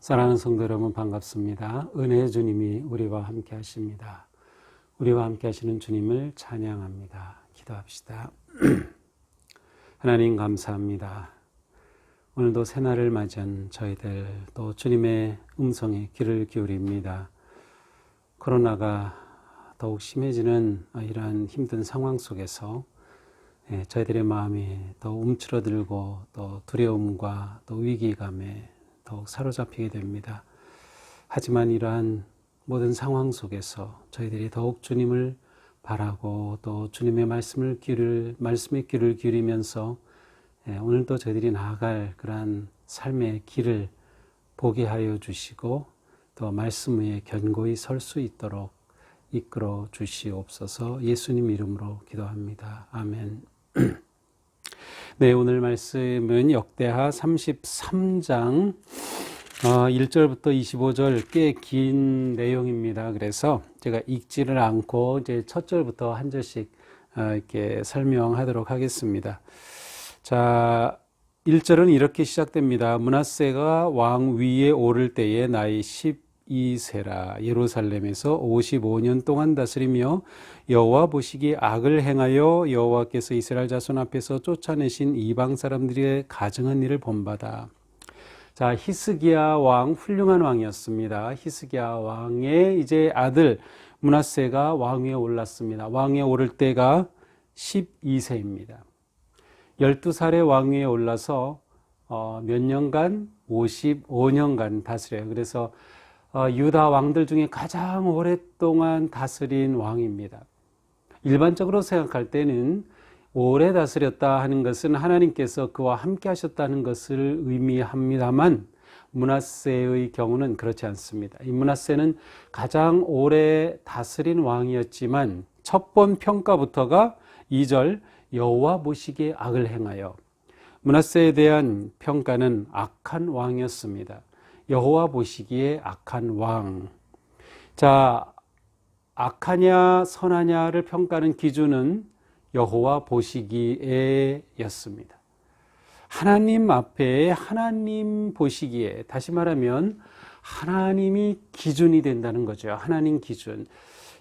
사랑하는 성도 여러분 반갑습니다. 은혜의 주님이 우리와 함께 하십니다. 우리와 함께 하시는 주님을 찬양합니다. 기도합시다. 하나님 감사합니다. 오늘도 새날을 맞이한 저희들 또 주님의 음성에 귀를 기울입니다. 코로나가 더욱 심해지는 이러한 힘든 상황 속에서 저희들의 마음이 더 움츠러들고 또 두려움과 또 위기감에 더욱 사로잡히게 됩니다. 하지만 이러한 모든 상황 속에서 저희들이 더욱 주님을 바라고 또 주님의 말씀에 귀를 기울이면서 오늘도 저희들이 나아갈 그러한 삶의 길을 보게 하여 주시고 또 말씀 위에 견고히 설 수 있도록 이끌어 주시옵소서. 예수님 이름으로 기도합니다. 아멘. 네, 오늘 말씀은 역대하 33장 1절부터 25절 꽤 긴 내용입니다. 그래서 제가 읽지를 않고 이제 첫 절부터 한 절씩 이렇게 설명하도록 하겠습니다. 자, 1절은 이렇게 시작됩니다. 므낫세가 왕 위에 오를 때에 나이 12세라 예루살렘에서 55년 동안 다스리며 여호와 보시기에 악을 행하여 여호와께서 이스라엘 자손 앞에서 쫓아내신 이방 사람들의 가증한 일을 본받아. 자, 히스기야 왕 훌륭한 왕이었습니다. 히스기야 왕의 이제 아들 므낫세가 왕위에 올랐습니다. 왕위에 오를 때가 12세입니다. 12살에 왕위에 올라서 몇 년간? 55년간 다스려요. 그래서 유다 왕들 중에 가장 오랫동안 다스린 왕입니다. 일반적으로 생각할 때는 오래 다스렸다 하는 것은 하나님께서 그와 함께 하셨다는 것을 의미합니다만 므낫세의 경우는 그렇지 않습니다. 이 므낫세는 가장 오래 다스린 왕이었지만 첫 번 평가부터가 2절 여호와 보시기에 악을 행하여. 므낫세에 대한 평가는 악한 왕이었습니다. 여호와 보시기에 악한 왕. 자, 악하냐 선하냐를 평가하는 기준은 여호와 보시기에 였습니다. 하나님 앞에 하나님 보시기에, 다시 말하면 하나님이 기준이 된다는 거죠. 하나님 기준.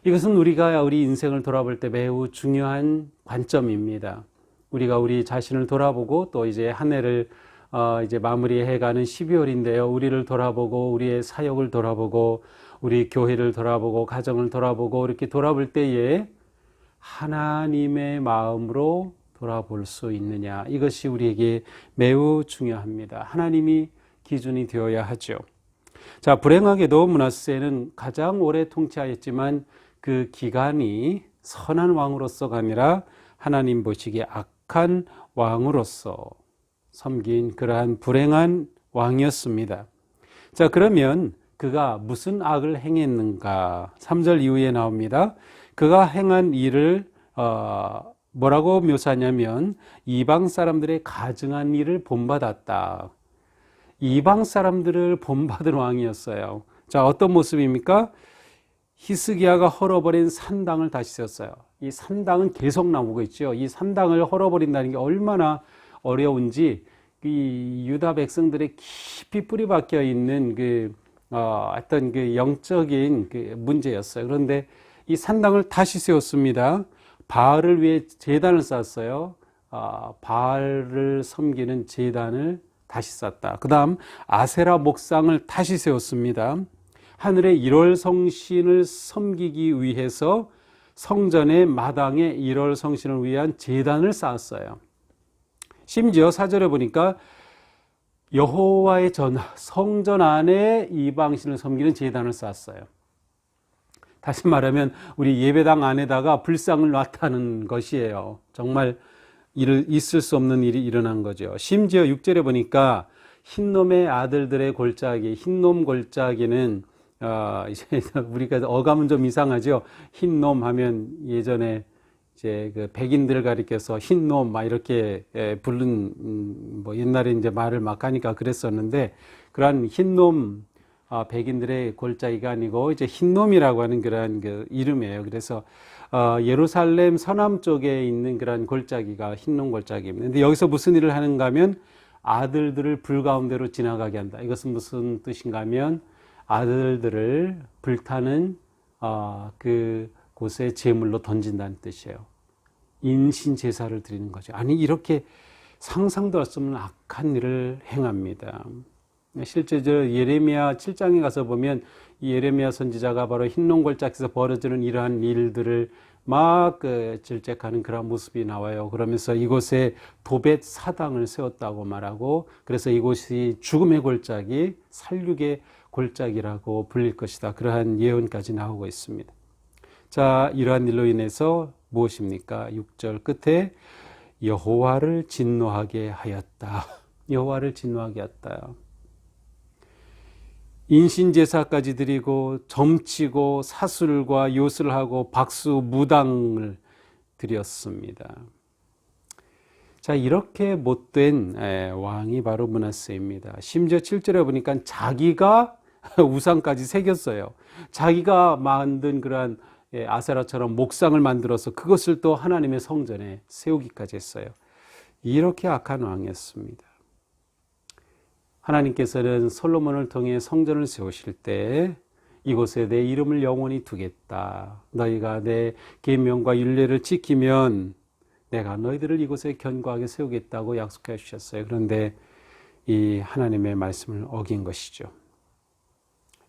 이것은 우리가 우리 인생을 돌아볼 때 매우 중요한 관점입니다. 우리가 우리 자신을 돌아보고 또 이제 한 해를 이제 마무리해가는 12월인데요. 우리를 돌아보고 우리의 사역을 돌아보고 우리 교회를 돌아보고 가정을 돌아보고 이렇게 돌아볼 때에 하나님의 마음으로 돌아볼 수 있느냐, 이것이 우리에게 매우 중요합니다. 하나님이 기준이 되어야 하죠. 자, 불행하게도 므낫세는 가장 오래 통치하였지만 그 기간이 선한 왕으로서가 아니라 하나님 보시기에 악한 왕으로서 섬긴 그러한 불행한 왕이었습니다. 자, 그러면 그가 무슨 악을 행했는가? 3절 이후에 나옵니다. 그가 행한 일을 뭐라고 묘사하냐면 이방 사람들의 가증한 일을 본받았다. 이방 사람들을 본받은 왕이었어요. 자, 어떤 모습입니까? 히스기야가 헐어버린 산당을 다시 세웠어요. 이 산당은 계속 나오고 있죠. 이 산당을 헐어버린다는 게 얼마나 어려운지 이 유다 백성들의 깊이 뿌리박혀 있는 어떤 그 영적인 그 문제였어요. 그런데 이 산당을 다시 세웠습니다. 바알을 위해 제단을 쌓았어요. 바알을 섬기는 제단을 다시 쌓았다. 그 다음 아세라 목상을 다시 세웠습니다. 하늘의 1월 성신을 섬기기 위해서 성전의 마당에 1월 성신을 위한 제단을 쌓았어요. 심지어 4절에 보니까 여호와의 성전 안에 이방신을 섬기는 제단을 쌓았어요. 다시 말하면 우리 예배당 안에다가 불상을 놨다는 것이에요. 정말 있을 수 없는 일이 일어난 거죠. 심지어 6절에 보니까 흰놈의 아들들의 골짜기, 흰놈 골짜기는 이제 우리가 어감은 좀 이상하죠. 흰놈 하면 예전에 이제 그 백인들을 가리켜서 흰놈 막 이렇게 부른 뭐 옛날에 이제 말을 막 하니까 그랬었는데, 그러한 흰놈 백인들의 골짜기가 아니고 이제 흰놈이라고 하는 그러한 그 이름이에요. 그래서 예루살렘 서남 쪽에 있는 그러한 골짜기가 흰놈 골짜기입니다. 근데 여기서 무슨 일을 하는가 하면 아들들을 불 가운데로 지나가게 한다. 이것은 무슨 뜻인가 하면 아들들을 불타는 그 곳에 제물로 던진다는 뜻이에요. 인신 제사를 드리는 거죠. 아니 이렇게 상상도 할 수 없는 악한 일을 행합니다. 실제 예레미야 7장에 가서 보면 이 예레미야 선지자가 바로 흰농골짜기에서 벌어지는 이러한 일들을 막 질책하는 그런 모습이 나와요. 그러면서 이곳에 도벳 사당을 세웠다고 말하고, 그래서 이곳이 죽음의 골짜기, 살육의 골짜기라고 불릴 것이다. 그러한 예언까지 나오고 있습니다. 자, 이러한 일로 인해서 무엇입니까? 6절 끝에 여호와를 진노하게 하였다. 여호와를 진노하게 했다. 인신제사까지 드리고 점치고 사술과 요술하고 박수 무당을 드렸습니다. 자, 이렇게 못된 왕이 바로 므낫세입니다. 심지어 7절에 보니까 자기가 우상까지 새겼어요. 자기가 만든 그러한 아세라처럼 목상을 만들어서 그것을 또 하나님의 성전에 세우기까지 했어요. 이렇게 악한 왕이었습니다. 하나님께서는 솔로몬을 통해 성전을 세우실 때 이곳에 내 이름을 영원히 두겠다. 너희가 내 계명과 율례를 지키면 내가 너희들을 이곳에 견고하게 세우겠다고 약속해 주셨어요. 그런데 이 하나님의 말씀을 어긴 것이죠.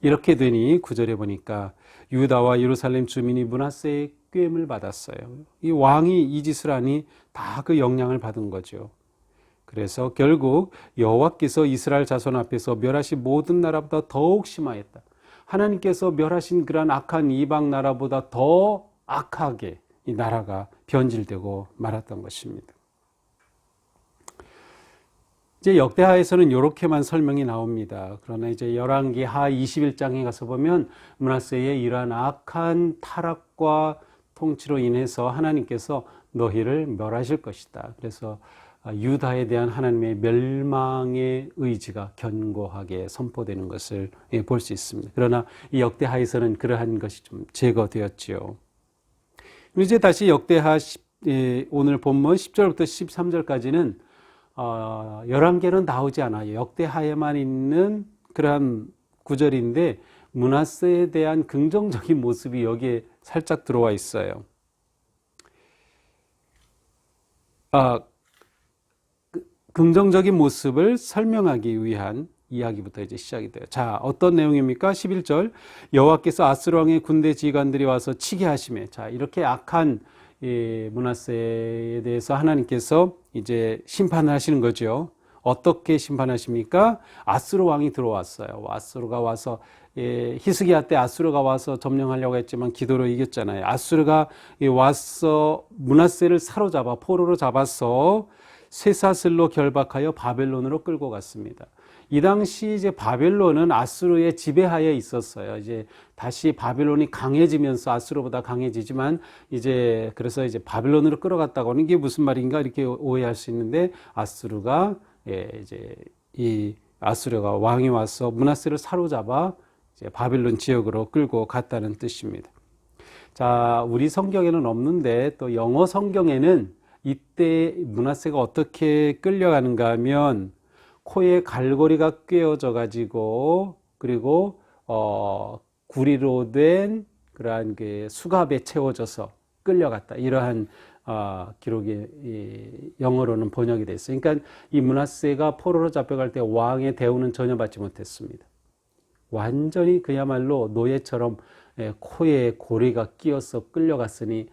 이렇게 되니 9절에 보니까 유다와 예루살렘 주민이 므낫세의 꾀임을 받았어요. 이 왕이 이 짓을 하니 다 그 영향을 받은 거죠. 그래서 결국 여호와께서 이스라엘 자손 앞에서 멸하신 모든 나라보다 더욱 심하였다. 하나님께서 멸하신 그러한 악한 이방 나라보다 더 악하게 이 나라가 변질되고 말았던 것입니다. 이제 역대하에서는 이렇게만 설명이 나옵니다. 그러나 이제 열왕기하 21장에 가서 보면 므낫세의 이러한 악한 타락과 통치로 인해서 하나님께서 너희를 멸하실 것이다. 그래서 유다에 대한 하나님의 멸망의 의지가 견고하게 선포되는 것을 볼 수 있습니다. 그러나 이 역대하에서는 그러한 것이 좀 제거되었지요. 이제 다시 역대하 오늘 본문 10절부터 13절까지는 11개는 나오지 않아요. 역대하에만 있는 그러한 구절인데 므낫세에 대한 긍정적인 모습이 여기에 살짝 들어와 있어요. 긍정적인 모습을 설명하기 위한 이야기부터 이제 시작이 돼요. 자, 어떤 내용입니까? 11절 여호와께서 아스르 왕의 군대 지휘관들이 와서 치게 하시매. 자, 이렇게 악한 므낫세에 대해서 하나님께서 이제 심판을 하시는 거죠. 어떻게 심판하십니까? 아스르 왕이 들어왔어요. 아스르가 와서 히스기야 때 아스르가 와서 점령하려고 했지만 기도로 이겼잖아요. 아스르가 와서 므낫세를 사로잡아 포로로 잡아서 쇠사슬로 결박하여 바벨론으로 끌고 갔습니다. 이 당시 이제 바벨론은 아수르의 지배하에 있었어요. 이제 다시 바벨론이 강해지면서 아수르보다 강해지지만 이제 그래서 이제 바벨론으로 끌어갔다고 하는 게 무슨 말인가 이렇게 오해할 수 있는데 아수르가 이제 이 아수르가 왕이 와서 므낫세를 사로잡아 이제 바벨론 지역으로 끌고 갔다는 뜻입니다. 자, 우리 성경에는 없는데 또 영어 성경에는 이때 므낫세가 어떻게 끌려가는가 하면 코에 갈고리가 꿰어져 가지고 그리고 구리로 된 그러한 그 수갑에 채워져서 끌려갔다. 이러한 기록이 영어로는 번역이 됐어요. 그러니까 이 므낫세가 포로로 잡혀갈 때 왕의 대우는 전혀 받지 못했습니다. 완전히 그야말로 노예처럼 코에 고리가 끼어서 끌려갔으니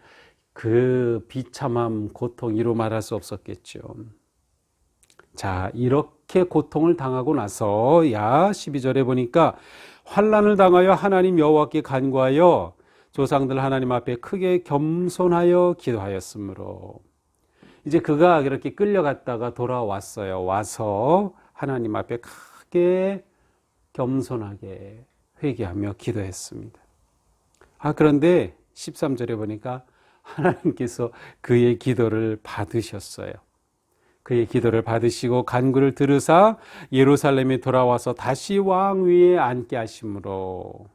그 비참함, 고통 이루 말할 수 없었겠죠. 자, 이렇게 고통을 당하고 나서 12절에 보니까 환난을 당하여 하나님 여호와께 간구하여 조상들 하나님 앞에 크게 겸손하여 기도하였으므로 이제 그가 그렇게 끌려갔다가 돌아왔어요. 와서 하나님 앞에 크게 겸손하게 회개하며 기도했습니다. 그런데 13절에 보니까 하나님께서 그의 기도를 받으셨어요. 그의 기도를 받으시고 간구를 들으사 예루살렘에 돌아와서 다시 왕 위에 앉게 하심으로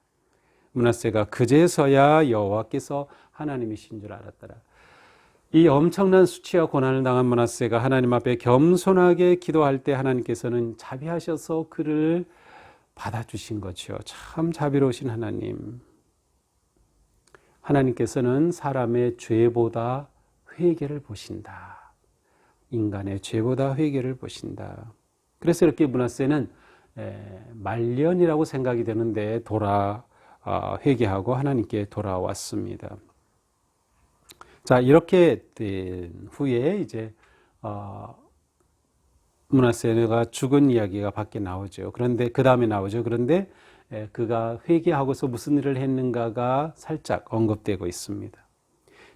므낫세가 그제서야 여호와께서 하나님이신 줄 알았더라. 이 엄청난 수치와 고난을 당한 므낫세가 하나님 앞에 겸손하게 기도할 때 하나님께서는 자비하셔서 그를 받아주신 거죠. 참 자비로우신 하나님. 하나님께서는 사람의 죄보다 회개를 보신다. 인간의 죄보다 회개를 보신다. 그래서 이렇게 므낫세는 말년이라고 생각이 되는데 회개하고 하나님께 돌아왔습니다. 자, 이렇게 된 후에 이제 므낫세가 죽은 이야기가 밖에 나오죠. 그런데 그 다음에 나오죠. 그런데 그가 회개하고서 무슨 일을 했는가가 살짝 언급되고 있습니다.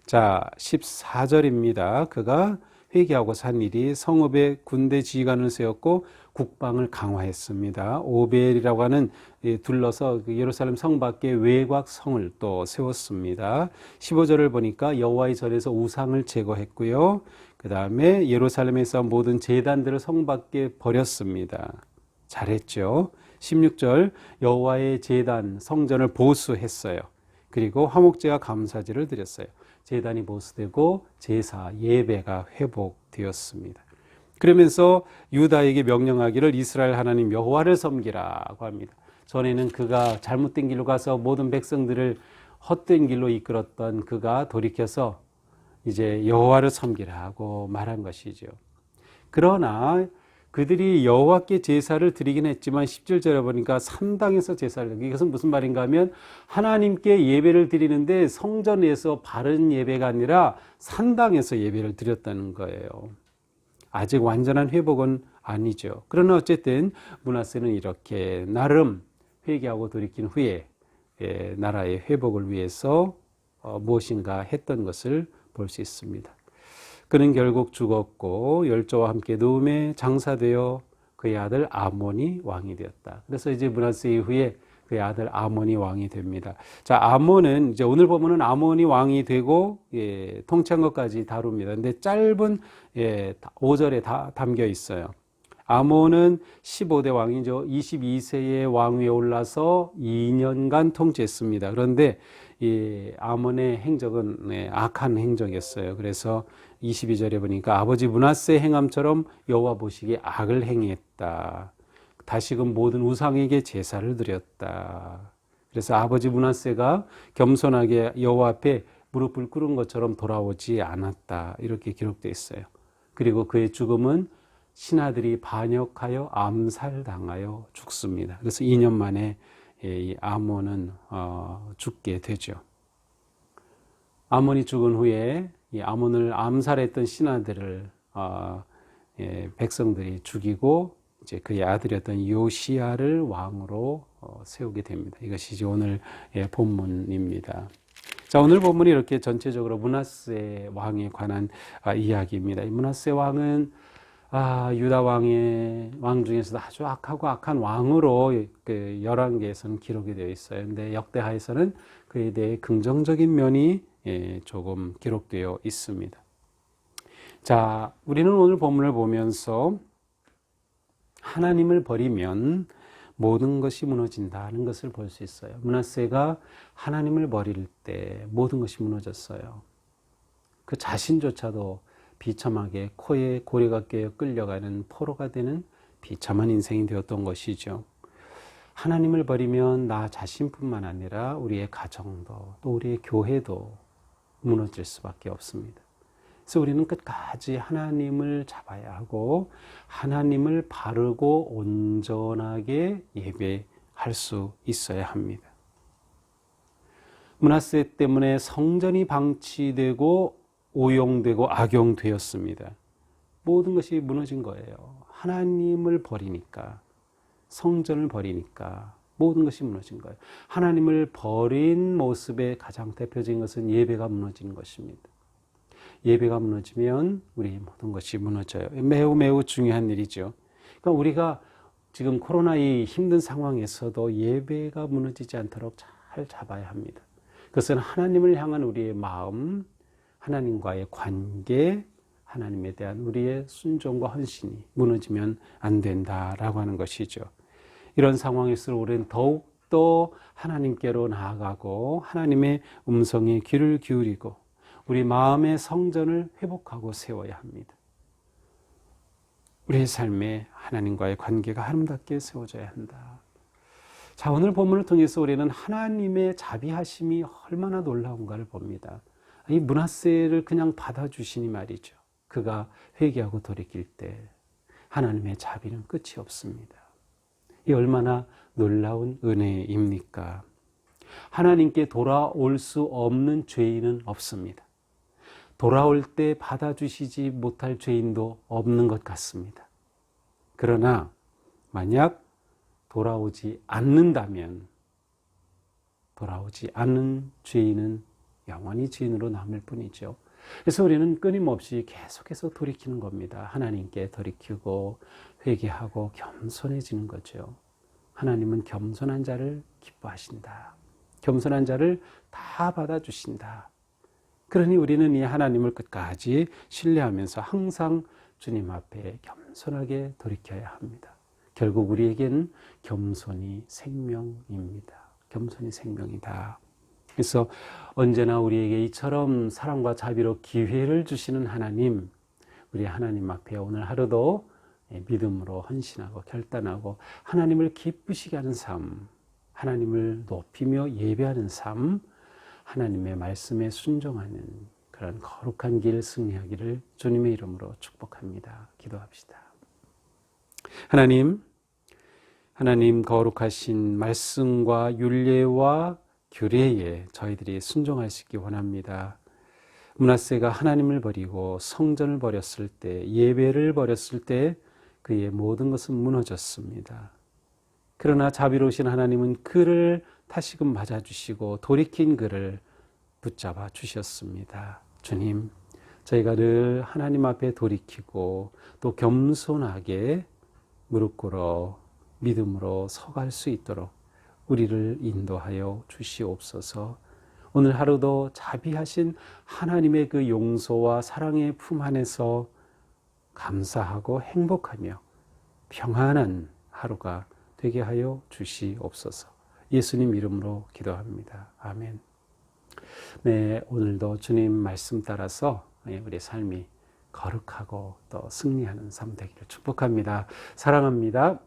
자, 14절입니다. 그가 회개하고 산 일이 성읍에 군대 지휘관을 세웠고 국방을 강화했습니다. 오벨이라고 하는 둘러서 예루살렘 성 밖에 외곽 성을 또 세웠습니다. 15절을 보니까 여호와의 전에서 우상을 제거했고요. 그 다음에 예루살렘에서 모든 제단들을 성 밖에 버렸습니다. 잘했죠. 16절 여호와의 제단 성전을 보수했어요. 그리고 화목제와 감사제를 드렸어요. 제단이 보수되고 제사 예배가 회복되었습니다. 그러면서 유다에게 명령하기를 이스라엘 하나님 여호와를 섬기라고 합니다. 전에는 그가 잘못된 길로 가서 모든 백성들을 헛된 길로 이끌었던 그가 돌이켜서 이제 여호와를 섬기라고 말한 것이죠. 그러나 그들이 여호와께 제사를 드리긴 했지만 17절에 보니까 산당에서 제사를 드리고, 이것은 무슨 말인가 하면 하나님께 예배를 드리는데 성전에서 바른 예배가 아니라 산당에서 예배를 드렸다는 거예요. 아직 완전한 회복은 아니죠. 그러나 어쨌든 므낫세는 이렇게 나름 회개하고 돌이킨 후에 나라의 회복을 위해서 무엇인가 했던 것을 볼 수 있습니다. 그는 결국 죽었고 열조와 함께 누움에 장사되어 그의 아들 아몬이 왕이 되었다. 그래서 이제 므낫세 이후에 그의 아들 아몬이 왕이 됩니다. 자, 아몬은 이제 오늘 보면은 아몬이 왕이 되고 통치한 것까지 다룹니다. 근데 짧은 5절에 다 담겨 있어요. 아몬은 15대 왕이죠. 22세의 왕위에 올라서 2년간 통치했습니다. 그런데 이 아몬의 행적은 악한 행적이었어요. 그래서 22절에 보니까 아버지 므낫세 행함처럼 여호와 보시기에 악을 행했다. 다시금 모든 우상에게 제사를 드렸다. 그래서 아버지 므낫세가 겸손하게 여호와 앞에 무릎을 꿇은 것처럼 돌아오지 않았다. 이렇게 기록되어 있어요. 그리고 그의 죽음은 신하들이 반역하여 암살당하여 죽습니다. 그래서 2년 만에 이 아몬은 죽게 되죠. 아몬이 죽은 후에 이 아몬을 암살했던 신하들을 백성들이 죽이고 이제 그의 아들이었던 요시야를 왕으로 세우게 됩니다. 이것이 이제 오늘 본문입니다. 자, 오늘 본문이 이렇게 전체적으로 므낫세 왕에 관한 이야기입니다. 이 므낫세 왕은 유다 왕 중에서도 아주 악하고 악한 왕으로 그 열왕기에서는 기록이 되어 있어요. 근데 역대하에서는 그에 대해 긍정적인 면이 조금 기록되어 있습니다. 자, 우리는 오늘 본문을 보면서 하나님을 버리면 모든 것이 무너진다는 것을 볼 수 있어요. 므낫세가 하나님을 버릴 때 모든 것이 무너졌어요. 그 자신조차도 비참하게 코에 고리가 껴 끌려가는 포로가 되는 비참한 인생이 되었던 것이죠. 하나님을 버리면 나 자신뿐만 아니라 우리의 가정도 또 우리의 교회도 무너질 수밖에 없습니다. 그래서 우리는 끝까지 하나님을 잡아야 하고 하나님을 바르고 온전하게 예배할 수 있어야 합니다. 므낫세 때문에 성전이 방치되고 오용되고 악용되었습니다. 모든 것이 무너진 거예요. 하나님을 버리니까, 성전을 버리니까 모든 것이 무너진 거예요. 하나님을 버린 모습의 가장 대표적인 것은 예배가 무너진 것입니다. 예배가 무너지면 우리 모든 것이 무너져요. 매우 매우 중요한 일이죠. 그러니까 우리가 지금 코로나 이 힘든 상황에서도 예배가 무너지지 않도록 잘 잡아야 합니다. 그것은 하나님을 향한 우리의 마음, 하나님과의 관계, 하나님에 대한 우리의 순종과 헌신이 무너지면 안 된다라고 하는 것이죠. 이런 상황에서 우리는 더욱더 하나님께로 나아가고 하나님의 음성에 귀를 기울이고 우리 마음의 성전을 회복하고 세워야 합니다. 우리의 삶에 하나님과의 관계가 아름답게 세워져야 한다. 자, 오늘 본문을 통해서 우리는 하나님의 자비하심이 얼마나 놀라운가를 봅니다. 이 므낫세를 그냥 받아주시니 말이죠. 그가 회개하고 돌이킬 때 하나님의 자비는 끝이 없습니다. 이 얼마나 놀라운 은혜입니까? 하나님께 돌아올 수 없는 죄인은 없습니다. 돌아올 때 받아주시지 못할 죄인도 없는 것 같습니다. 그러나 만약 돌아오지 않는다면 돌아오지 않는 죄인은 영원히 죄인으로 남을 뿐이죠. 그래서 우리는 끊임없이 계속해서 돌이키는 겁니다. 하나님께 돌이키고 회개하고 겸손해지는 거죠. 하나님은 겸손한 자를 기뻐하신다. 겸손한 자를 다 받아주신다. 그러니 우리는 이 하나님을 끝까지 신뢰하면서 항상 주님 앞에 겸손하게 돌이켜야 합니다. 결국 우리에게는 겸손이 생명입니다. 겸손이 생명이다. 그래서 언제나 우리에게 이처럼 사랑과 자비로 기회를 주시는 하나님, 우리 하나님 앞에 오늘 하루도 믿음으로 헌신하고 결단하고 하나님을 기쁘시게 하는 삶, 하나님을 높이며 예배하는 삶, 하나님의 말씀에 순종하는 그런 거룩한 길 승리하기를 주님의 이름으로 축복합니다. 기도합시다. 하나님 거룩하신 말씀과 율례와 규례에 저희들이 순종할 수 있기 원합니다. 므낫세가 하나님을 버리고 성전을 버렸을 때, 예배를 버렸을 때 그의 모든 것은 무너졌습니다. 그러나 자비로우신 하나님은 그를 다시금 맞아주시고 돌이킨 그를 붙잡아 주셨습니다. 주님, 저희가 늘 하나님 앞에 돌이키고 또 겸손하게 무릎 꿇어 믿음으로 서갈 수 있도록 우리를 인도하여 주시옵소서. 오늘 하루도 자비하신 하나님의 그 용서와 사랑의 품 안에서 감사하고 행복하며 평안한 하루가 되게 하여 주시옵소서. 예수님 이름으로 기도합니다. 아멘. 네, 오늘도 주님 말씀 따라서 우리 삶이 거룩하고 또 승리하는 삶 되기를 축복합니다. 사랑합니다.